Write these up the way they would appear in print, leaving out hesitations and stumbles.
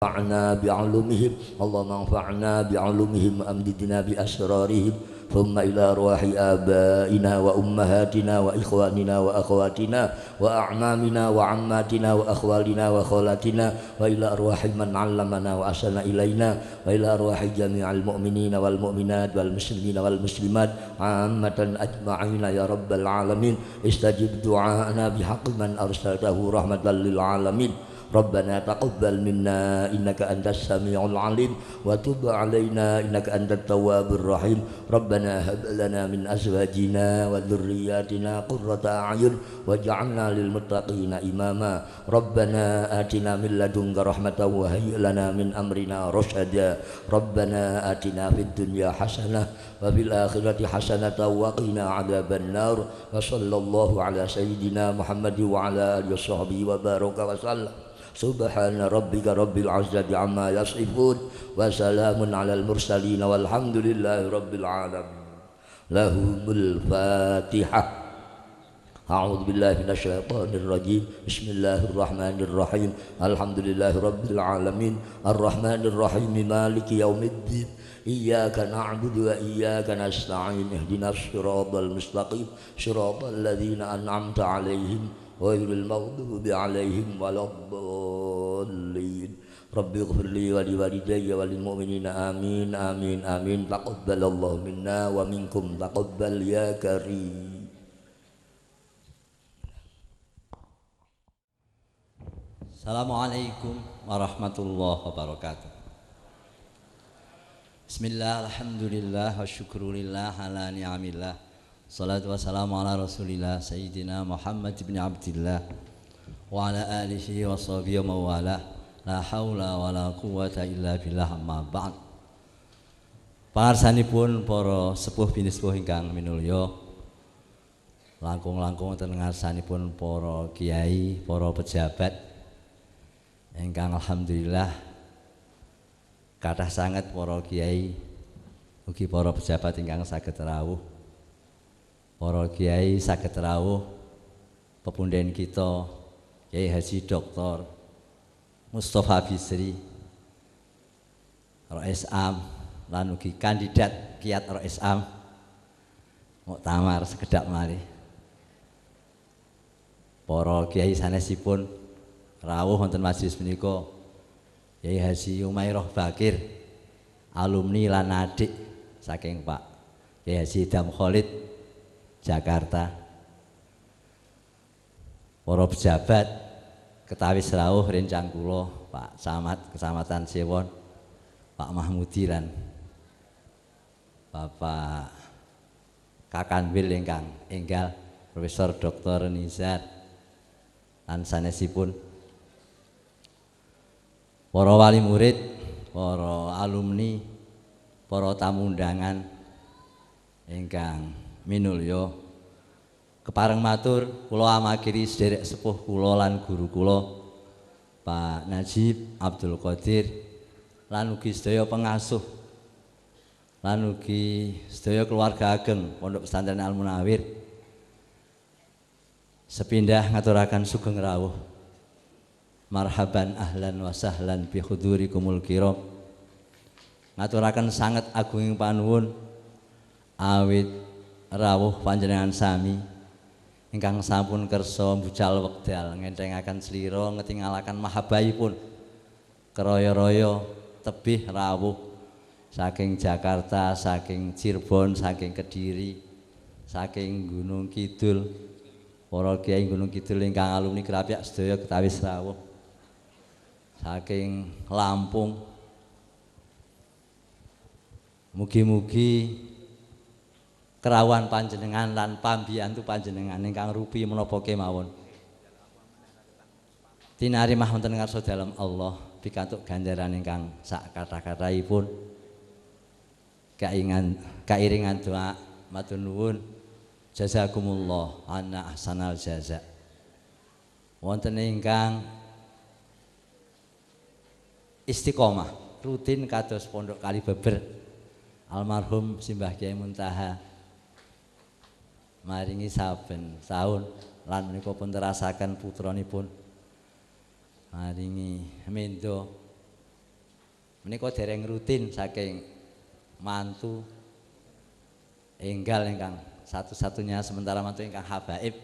انفعنا بعلومهم اللهم انفعنا بعلومهم وامددنا بأسرارهم ثم إلى أرواح آبائنا وأمهاتنا وإخواننا وأخواتنا وأعمامنا وعماتنا وأخوالنا وخالاتنا وإلى أرواح من علمنا وأحسن إلينا وإلى أرواح جميع المؤمنين والمؤمنات والمسلمين والمسلمات عامة أجمعين يا رب العالمين. استجب دعاءنا بحق من أرسلته رحمة للعالمين. ربنا تقبل منا إنك أنت السميع العليم وتب علينا إنك أنت التواب الرحيم. ربنا هب لنا من أزواجنا وذرياتنا قرة أعين واجعلنا للمتقين إماما. ربنا آتنا من لدنك رحمة وهيئ لنا من أمرنا رشدا. ربنا آتنا في الدنيا حسنة وفي الآخرة حسنة وقنا عذاب النار. وصلى الله على سيدنا محمد وعلى آله وصحبه وبارك وسلم. سبحان ربك رب العزة عما يصفون وسلام على المرسلين والحمد لله رب العالمين. لهم الفاتحة. أعوذ بالله من الشيطان الرجيم. بسم الله الرحمن الرحيم. الحمد لله رب العالمين الرحمن الرحيم مالك يوم الدين إياك نعبد وإياك نستعين اهدنا الصراط المستقيم صراط الذين أنعمت عليهم غير المغضوب عليهم ولا الضالين. رب اغفر لي ولوالدي وللمؤمنين آمين آمين آمين. تقبل الله منا ومنكم تقبل يا كريم. Assalamualaikum warahmatullahi wabarakatuh. Bismillah, alhamdulillah, wa syukurillah ala ni'amillah. Salatu wassalamu ala rasulillah Sayyidina Muhammad ibn Abdillah wa ala alihi wa sahbihi wa mawalah. La hawla wa la quwata illa billah amma ba'd. Pangarsanipun para sepuh bini sepuh ingkang minulya, langkung-langkung wonten ngarsanipun para kiai, para pejabat ingkang alhamdulillah kathah sanget para kiai ugi para pejabat ingkang saged rawuh. Para kiai saged rawuh pepunden kita Kiai Haji Dr. Mustafa Bisri Rais Am lan ugi kandidat Kiat Rais Am muktamar sekedap malih. Para kiai sanesipun rawuh wonten majelis menika Kiai Haji Umairah Bakir alumni lan adik saking Pak Kiai Haji Idham Khalid Jakarta. Para pejabat ketawis rawuh rencang kula Pak Camat Kecamatan Sewon, Pak Mahmudi lan Bapak Kakanwil ingkang enggal Profesor Dr. Nizar lan sanesipun para wali murid, para alumni, para tamu undangan ingkang minulya, kepareng matur kula amakiri sederek sepuh kula lan guru kula Pak Najib Abdul Qadir lan ugi sedaya pengasuh lan ugi sedaya keluarga ageng Pondok Pesantren Al Munawir. Sepindah ngaturaken sugeng rawuh. Marhaban ahlan wa sahlan bi hudurikumul kiram. Ngaturaken sanget agunging panuwun awit rawuh panjenengan sami ingkang sampun kersa mbucal wekdal ngentengaken slira ngetingalaken mahabbahipun keraya-raya tebih rawuh saking Jakarta, saking Cirebon, saking Kediri, saking Gunung Kidul. Para kiai Gunung Kidul ingkang alumni Krapyak sedaya ketawis rawuh. Saking Lampung. Mugi-mugi kerawan panjenengan lan pambiyantu panjenengan ingkang rupi menapa kemawon tinarimah wonten ngarsa dalem Allah pikantuk ganjaran ingkang sak kathah-kathahipun. Kairingan doa matur nuwun jazakumullah anna ahsanal jaza. Wonten ingkang istiqomah rutin kados Pondok Kalibeber almarhum Simbah Kiai Muntaha maringi saben taun lan menika pun terasaken putranipun maringi mendo Menika dereng rutin saking mantu enggal ingkang satu-satunya sementara mantu ingkang habaib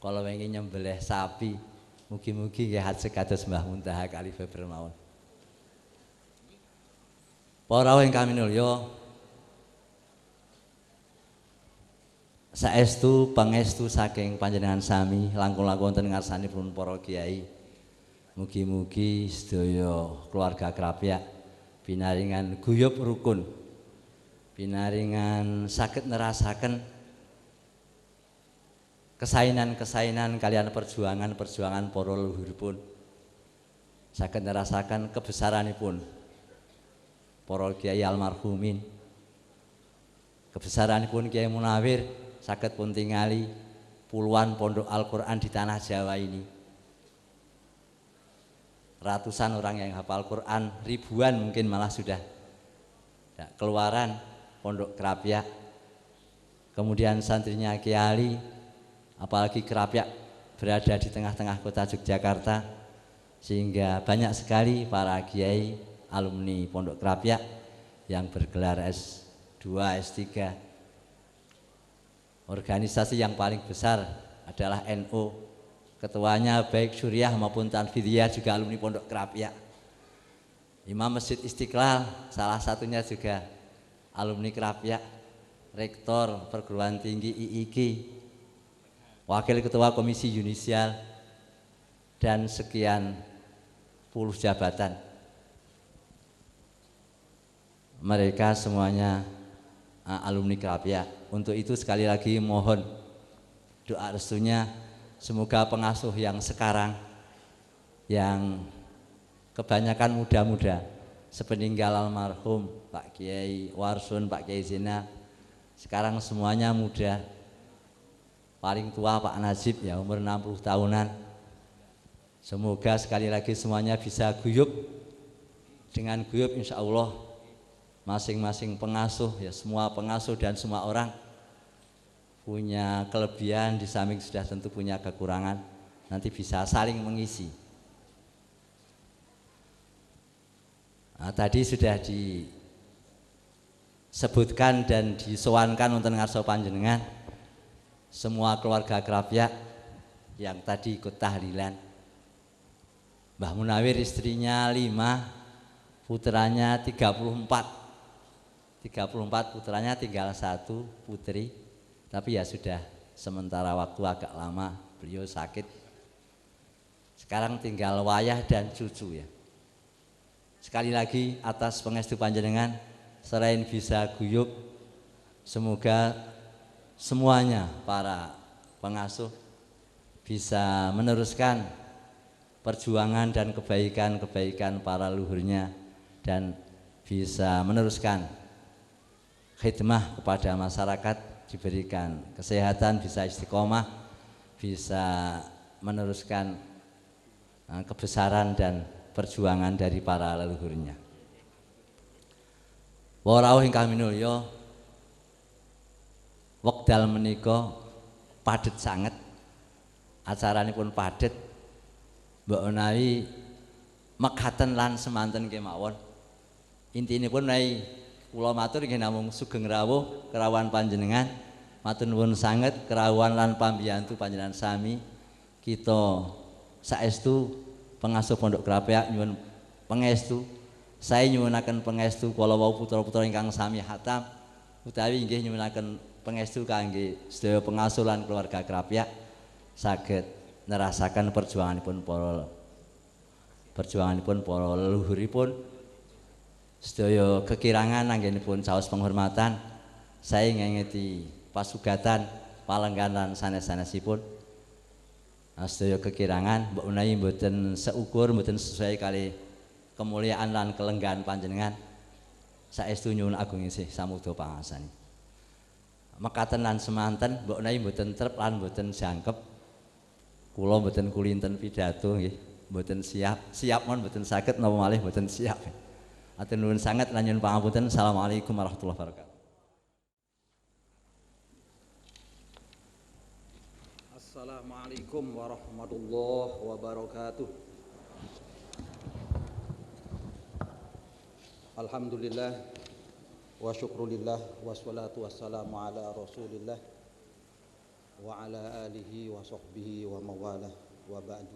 kala wingi nyembelih sapi. Mugi-mugi nggih hajeg kados Mbah Muntaha kali Feber mawon. Para rawuh ingkang minulya, saestu pangestu saking panjenengan sami langkung-langkung wonten ngarsanipun para kiai. Mugi-mugi sedaya keluarga krapyak pinaringan guyub rukun, pinaringan saged nerasaken kesainan-kesainan kalian perjuangan-perjuangan para leluhuripun, saged nerasaken kebesaranipun para kiai almarhumin, kebesaranipun Kiai Munawir saged pun tingali puluhan pondok Al-Quran di tanah Jawa ini. Ratusan orang yang hafal Quran, ribuan mungkin malah sudah keluaran pondok Krapyak. Kemudian santrinya Kiai Ali, apalagi Krapyak berada di tengah-tengah kota Yogyakarta, sehingga banyak sekali para kiai alumni pondok Krapyak yang bergelar S2, S3. Organisasi yang paling besar adalah NU. Ketuanya baik Syuriah maupun Tanfidiyah juga alumni pondok Krapyak. Imam Masjid Istiqlal salah satunya juga alumni Krapyak. Rektor perguruan tinggi IIK, wakil ketua komisi yunisial, dan sekian puluh jabatan. Mereka semuanya alumni Krapyak. Untuk itu sekali lagi mohon doa restunya, semoga pengasuh yang sekarang yang kebanyakan muda-muda sepeninggal almarhum Pak Kiai Warsun, Pak Kiai Zina, sekarang semuanya muda. Paling tua Pak Najib ya umur 60 tahunan. Semoga sekali lagi semuanya bisa guyub. Dengan guyub insya Allah masing-masing pengasuh ya, semua pengasuh dan semua orang punya kelebihan, di samping sudah tentu punya kekurangan, nanti bisa saling mengisi. Nah, tadi sudah disebutkan dan disowankan untuk ngarsa panjenengan semua keluarga Krapyak yang tadi ikut tahlilan. Mbah Munawir istrinya 5, putranya 34 putranya, tinggal 1 putri, tapi ya sudah sementara waktu agak lama beliau sakit. Sekarang tinggal wayah dan cucu ya. Sekali lagi atas pangestu panjenengan, selain bisa guyub, semoga semuanya para pengasuh bisa meneruskan perjuangan dan kebaikan-kebaikan para luhurnya, dan bisa meneruskan khidmah kepada masyarakat, diberikan kesehatan, bisa istiqomah, bisa meneruskan kebesaran dan perjuangan dari para leluhurnya. Para rawuh ingkang minulya, wekdal menika padet sanget, acaranipun padet. Mbok menawi mekaten lan semanten kemawon. Intinipun menawi kula matur nggih namung sugeng rawuh kerawuhan panjenengan, matur nuwun sanget kerawuhan lan pambiyantu panjenengan sami. Kita saestu pengasuh pondok Krapyak nyuwun pangestu, saya nyuwunaken pangestu kala wau putra-putra ingkang sami hatam, utawi nggih nyuwunaken pangestu kangge sedaya pengasuh lan keluarga Krapyak saged nerasaken perjuanganipun para leluhuripun. Sedaya kekirangan anggenipun saos penghormatan, saya ngengeti pasugatan palenggan lan sanes-sanesipun. Sedaya kekirangan mbok menawi mboten seukur, mboten sesuai kali kemuliaan lan kelenggahan panjenengan, saestu nyuwun agung isih samudha pangarsani. Mekaten lan semanten mbok menawi mboten trep lan mboten jangkep, kula mboten kulinten pidato nggih, mboten siap mon mboten saged napa malih mboten siap. Atur nuwun sanget lan nyuwun pangapunten. Assalamualaikum warahmatullahi wabarakatuh. Assalamualaikum warahmatullahi wabarakatuh. Alhamdulillah wa syukrulillah wassalatu wassalamu ala Rasulillah wa ala alihi wa sahbihi wa mawalah wa ba'du.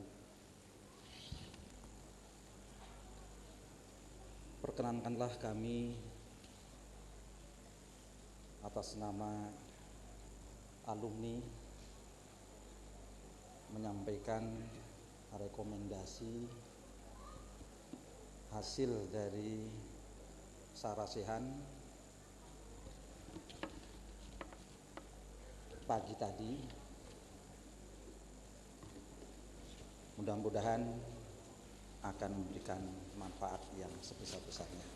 Perkenankanlah kami atas nama alumni menyampaikan rekomendasi hasil dari sarasehan pagi tadi. Mudah-mudahan akan memberikan manfaat yang sebesar-besarnya.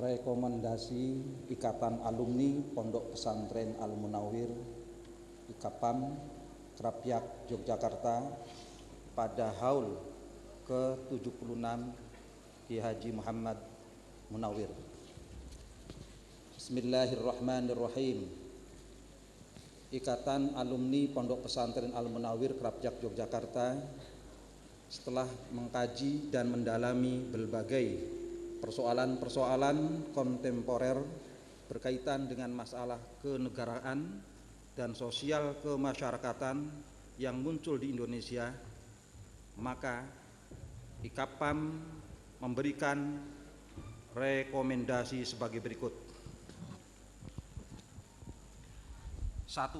Rekomendasi Ikatan Alumni Pondok Pesantren Al-Munawwir IKAPAM Krapyak Yogyakarta pada haul ke-76 Kiai Haji Muhammad Munawwir. Bismillahirrahmanirrahim. Ikatan Alumni Pondok Pesantren Al-Munawwir Krapyak Yogyakarta setelah mengkaji dan mendalami berbagai persoalan-persoalan kontemporer berkaitan dengan masalah kenegaraan dan sosial kemasyarakatan yang muncul di Indonesia, maka IKAPAM memberikan rekomendasi sebagai berikut. 1.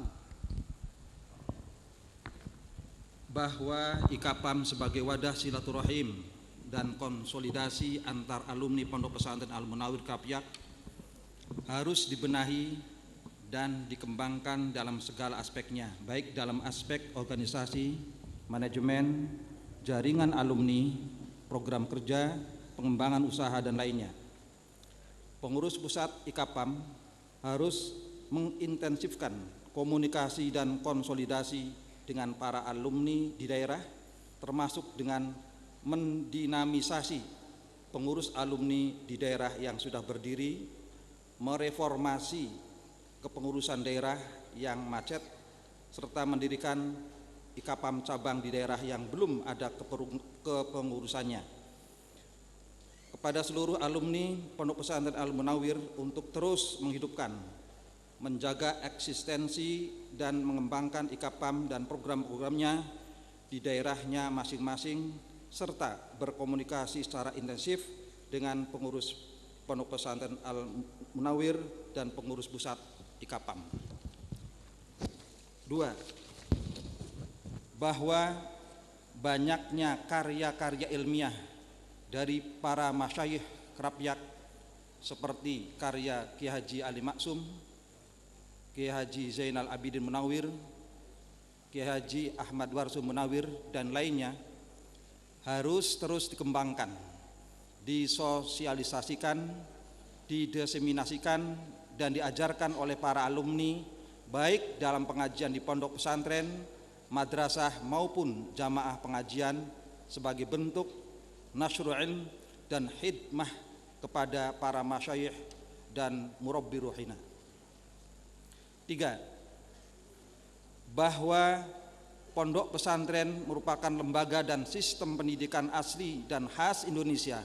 Bahwa IKAPAM sebagai wadah silaturahim dan konsolidasi antar alumni Pondok Pesantren Al-Munawwir Krapyak harus dibenahi dan dikembangkan dalam segala aspeknya, baik dalam aspek organisasi, manajemen, jaringan alumni, program kerja, pengembangan usaha dan lainnya. Pengurus pusat IKAPAM harus mengintensifkan komunikasi dan konsolidasi dengan para alumni di daerah, termasuk dengan mendinamisasi pengurus alumni di daerah yang sudah berdiri, mereformasi kepengurusan daerah yang macet, serta mendirikan IKAPAM cabang di daerah yang belum ada kepengurusannya. Kepada seluruh alumni Pondok Pesantren Al-Munawwir untuk terus menghidupkan, menjaga eksistensi dan mengembangkan IKAPAM dan program-programnya di daerahnya masing-masing, serta berkomunikasi secara intensif dengan pengurus Pondok Pesantren Al-Munawwir dan pengurus pusat IKAPAM. 2. Bahwa banyaknya karya-karya ilmiah dari para masyayikh Krapyak seperti karya Kiai Haji Ali Maksum, Kiai Haji Zainal Abidin Munawwir, Kiai Haji Ahmad Warsum Munawwir dan lainnya harus terus dikembangkan, disosialisasikan, didiseminasikan dan diajarkan oleh para alumni baik dalam pengajian di pondok pesantren, madrasah maupun jamaah pengajian sebagai bentuk nasrul ilm dan khidmah kepada para masyayikh dan murabbi ruhina. 3. Bahwa pondok pesantren merupakan lembaga dan sistem pendidikan asli dan khas Indonesia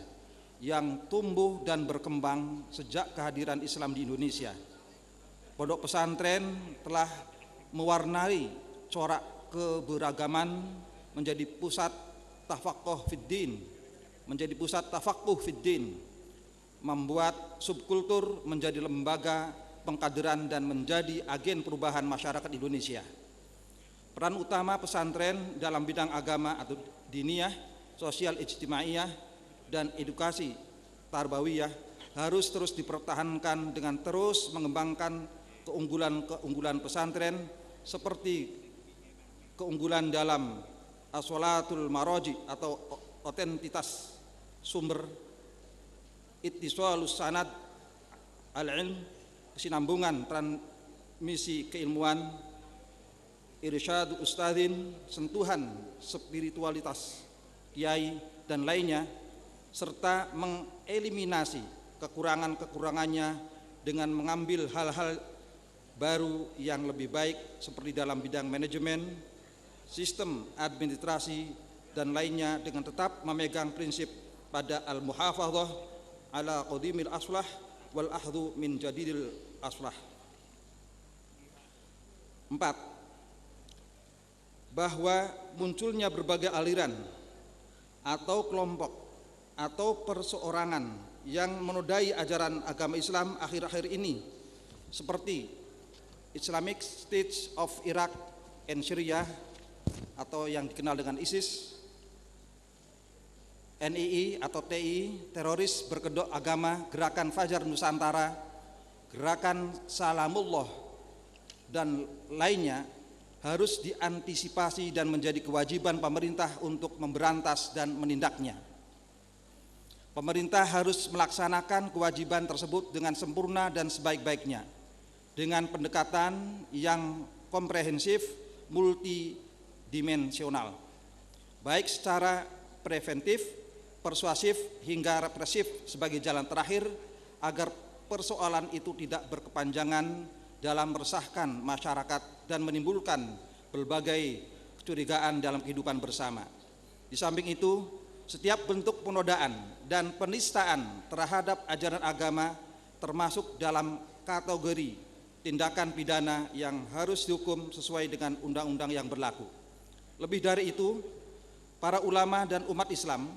yang tumbuh dan berkembang sejak kehadiran Islam di Indonesia. Pondok pesantren telah mewarnai corak keberagaman menjadi pusat tafaqquh fiddin, menjadi pusat tafaqquh fiddin, membuat subkultur menjadi lembaga pengkaderan dan menjadi agen perubahan masyarakat Indonesia. Peran utama pesantren dalam bidang agama atau diniyah, sosial ijtimaiyah dan edukasi tarbawiyah harus terus dipertahankan dengan terus mengembangkan keunggulan-keunggulan pesantren seperti keunggulan dalam as-sholatul maraji atau otentitas sumber, ittisalus sanad al-ilm, kesinambungan transmisi keilmuan, irsyadu ustadzin, sentuhan spiritualitas kiai dan lainnya, serta mengeliminasi kekurangan-kekurangannya dengan mengambil hal-hal baru yang lebih baik seperti dalam bidang manajemen, sistem administrasi dan lainnya, dengan tetap memegang prinsip pada al-muhafadzah ala qadimil aslah wal ahdhu min jadidil aslah. 4. Bahwa munculnya berbagai aliran atau kelompok atau perseorangan yang menodai ajaran agama Islam akhir-akhir ini seperti Islamic State of Iraq and Syria atau yang dikenal dengan ISIS, NII atau TI, teroris berkedok agama, gerakan Fajar Nusantara, gerakan Salamullah dan lainnya harus diantisipasi dan menjadi kewajiban pemerintah untuk memberantas dan menindaknya. Pemerintah harus melaksanakan kewajiban tersebut dengan sempurna dan sebaik-baiknya dengan pendekatan yang komprehensif, multidimensional, baik secara preventif, persuasif hingga represif sebagai jalan terakhir agar persoalan itu tidak berkepanjangan dalam meresahkan masyarakat dan menimbulkan berbagai kecurigaan dalam kehidupan bersama. Di samping itu, setiap bentuk penodaan dan penistaan terhadap ajaran agama termasuk dalam kategori tindakan pidana yang harus dihukum sesuai dengan undang-undang yang berlaku. Lebih dari itu, para ulama dan umat Islam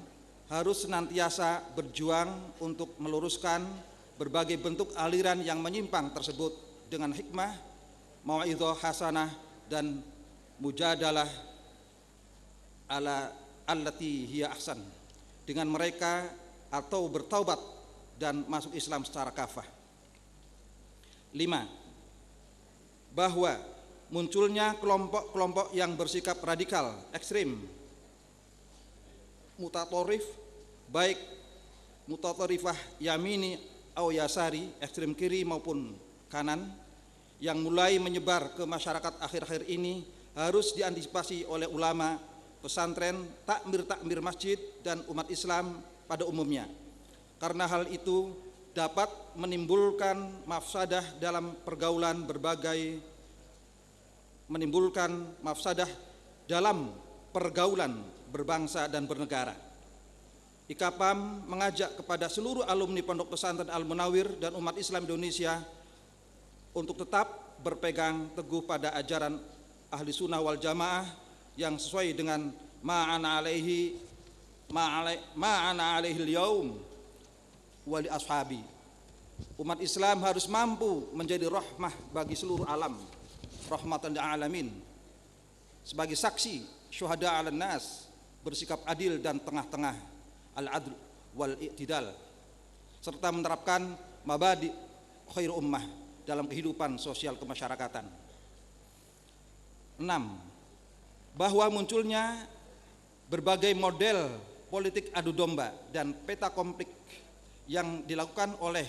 harus senantiasa berjuang untuk meluruskan berbagai bentuk aliran yang menyimpang tersebut dengan hikmah, mau'izah hasanah dan mujadalah allati hiya ahsan dengan mereka atau bertaubat dan masuk Islam secara kafah. 5. Bahwa munculnya kelompok-kelompok yang bersikap radikal, ekstrim, mutatorif, baik mutatorifah yamini atau yasari, ekstrim kiri maupun kanan, yang mulai menyebar ke masyarakat akhir-akhir ini harus diantisipasi oleh ulama, pesantren, takmir masjid dan umat Islam pada umumnya. Karena hal itu dapat menimbulkan mafsadah dalam pergaulan berbangsa dan bernegara. IKAPAM mengajak kepada seluruh alumni Pondok Pesantren Al-Munawwir dan umat Islam Indonesia untuk tetap berpegang teguh pada ajaran ahli sunnah wal jamaah yang sesuai dengan ma'ana alaihi al-yaum wali ashabi. Umat Islam harus mampu menjadi rahmah bagi seluruh alam, rahmatan lil alamin, sebagai saksi syuhada 'alan nas, bersikap adil dan tengah-tengah, al-adl wal i'tidal, serta menerapkan mabadi khair ummah dalam kehidupan sosial kemasyarakatan. 6. Bahwa munculnya berbagai model politik adu domba dan peta konflik yang dilakukan oleh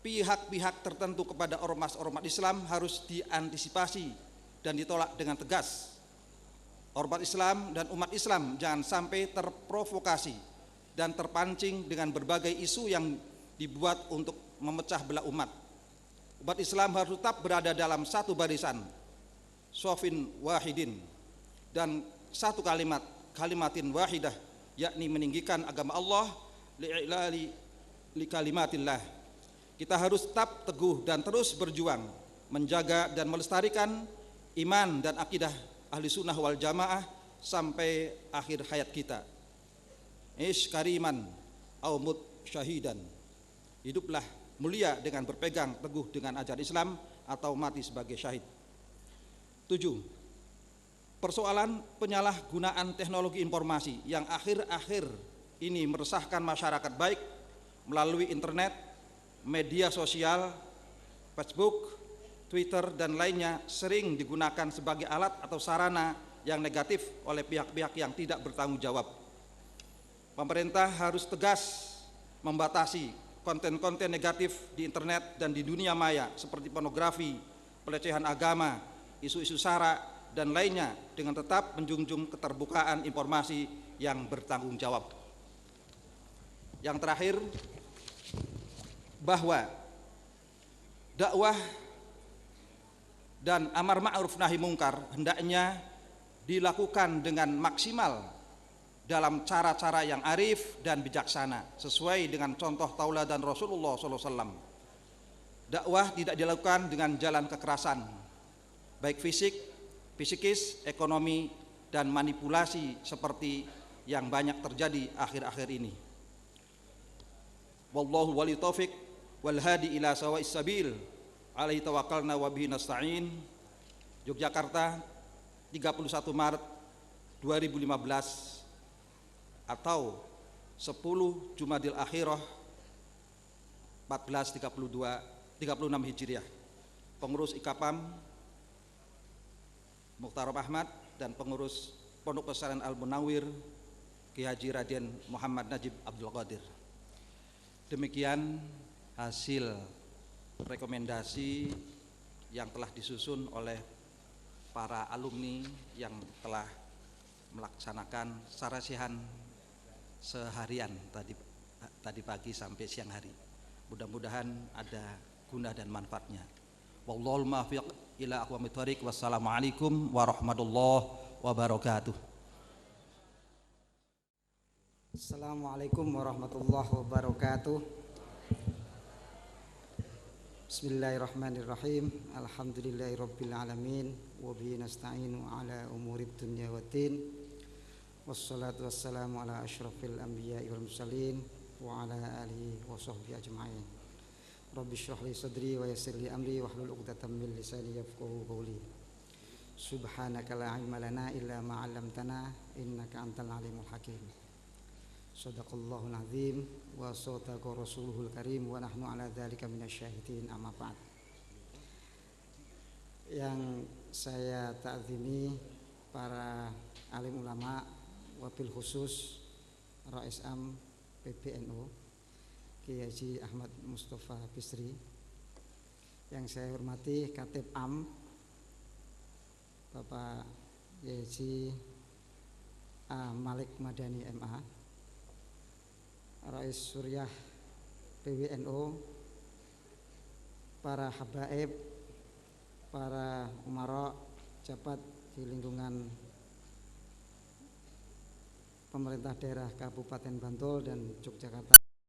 pihak-pihak tertentu kepada ormas-ormas Islam harus diantisipasi dan ditolak dengan tegas. Ormas Islam dan umat Islam jangan sampai terprovokasi dan terpancing dengan berbagai isu yang dibuat untuk memecah belah umat. Umat Islam harus tetap berada dalam satu barisan, shofin wahidin, dan satu kalimatin wahidah, yakni meninggikan agama Allah, li'ilali li kalimatillah. Kita harus tetap teguh dan terus berjuang menjaga dan melestarikan iman dan akidah ahli sunnah wal jamaah sampai akhir hayat kita. Ish kariman au mut syahidan, hiduplah mulia dengan berpegang teguh dengan ajaran Islam atau mati sebagai syahid. 7. Persoalan penyalahgunaan teknologi informasi yang akhir-akhir ini meresahkan masyarakat baik melalui internet, media sosial, Facebook, Twitter dan lainnya sering digunakan sebagai alat atau sarana yang negatif oleh pihak-pihak yang tidak bertanggung jawab. Pemerintah harus tegas membatasi konten-konten negatif di internet dan di dunia maya seperti pornografi, pelecehan agama, isu-isu sara dan lainnya dengan tetap menjunjung keterbukaan informasi yang bertanggung jawab. Yang terakhir, bahwa dakwah dan amar ma'ruf nahi mungkar hendaknya dilakukan dengan maksimal dalam cara-cara yang arif dan bijaksana sesuai dengan contoh tauladan Rasulullah SAW. Dakwah tidak dilakukan dengan jalan kekerasan, baik fisik, psikis, ekonomi, dan manipulasi seperti yang banyak terjadi akhir-akhir ini. Wallahu wali taufiq wal hadi ila sawa'is sabil. Alaihi tawakkalna wa bihi nasta'in. Yogyakarta, 31 Maret 2015 atau 10 Jumadil Akhirah 1436 Hijriah. Pengurus IKAPAM Mukhtarom Ahmad dan pengurus Pondok Pesantren Al Munawwir Ki Haji Raden Muhammad Najib Abdul Qadir. Demikian hasil rekomendasi yang telah disusun oleh para alumni yang telah melaksanakan sarasihan seharian tadi pagi sampai siang hari. Mudah-mudahan ada guna dan manfaatnya. Wallahul muwaffiq ila aqwamit thoriq. Wassalamualaikum warahmatullahi wabarakatuh. Assalamualaikum warahmatullahi wabarakatuh. Bismillahirrahmanirrahim. Alhamdulillahirabbil alamin wa bihi nasta'inu ala umurid dunya waddin. Wassalatu wassalamu ala asyrafil anbiya'i wal mursalin wa ala alihi wa sahbihi ajma'in. Rabbi shrah li sadri wa yassir li amri wahlul 'uqdatam min lisani yafqahu qawli. Subhanaka la ilma lana illa ma 'allamtana innaka antal alimul hakim. Shadaqallahul azim wa sadaqa rasuluhul karim wa nahnu ala dzalika minasyahidin, amma ba'd. Yang saya ta'zimi para alim ulama, wabil khusus Rais Am PBNU Kiai Haji Ahmad Mustafa Bisri. Yang saya hormati Katib Am Bapak Kiai Haji Malik Madani MA, Rais Suryah PWNU, para habaib, para umara, jabat di lingkungan pemerintah daerah Kabupaten Bantul dan Yogyakarta,